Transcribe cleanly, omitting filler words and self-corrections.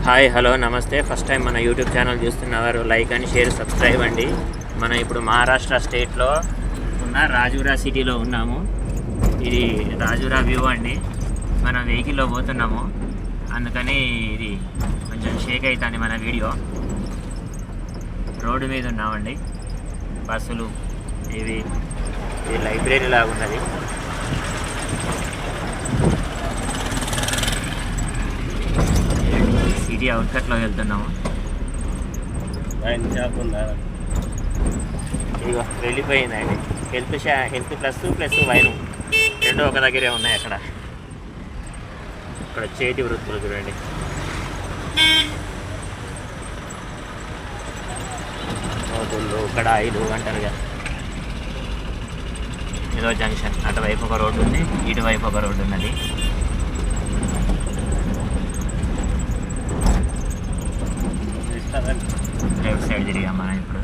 Hi hello namaste. First time మన YouTube channel చూస్తున్నవారు like and share subscribe అండి. మనం ఇప్పుడు మహారాష్ట్ర స్టేట్లో ఉన్న రాజురా సిటీలో ఉన్నాము. ఇది రాజురా వ్యూ అండి. మనం వెహికల్లో పోతున్నాము, అందుకని ఇది కొంచెం షేక్ అవుతుంది మన వీడియో. రోడ్డు మీద ఉన్నామండి, బస్సులు ఇది లైబ్రరీ లాగా ఉన్నది. సిటీ అవుట్కట్లో వెళ్తున్నాము. ఇదిగో వెళ్ళిపోయిందండి. హెల్త్ ప్లస్ వైన్ రెండు ఒక దగ్గరే ఉన్నాయి. అక్కడ చేతి వృత్తులు చూడండి. నోటుళ్ళు కడాయిలు అంటారుగా. ఇదో జంక్షన్. అటువైపు ఒక రోడ్డు ఉంది, ఇటువైపు ఒక రోడ్డు ఉన్నది. లెఫ్ట్ సైడ్ తిరిగాం మనం ఇప్పుడు.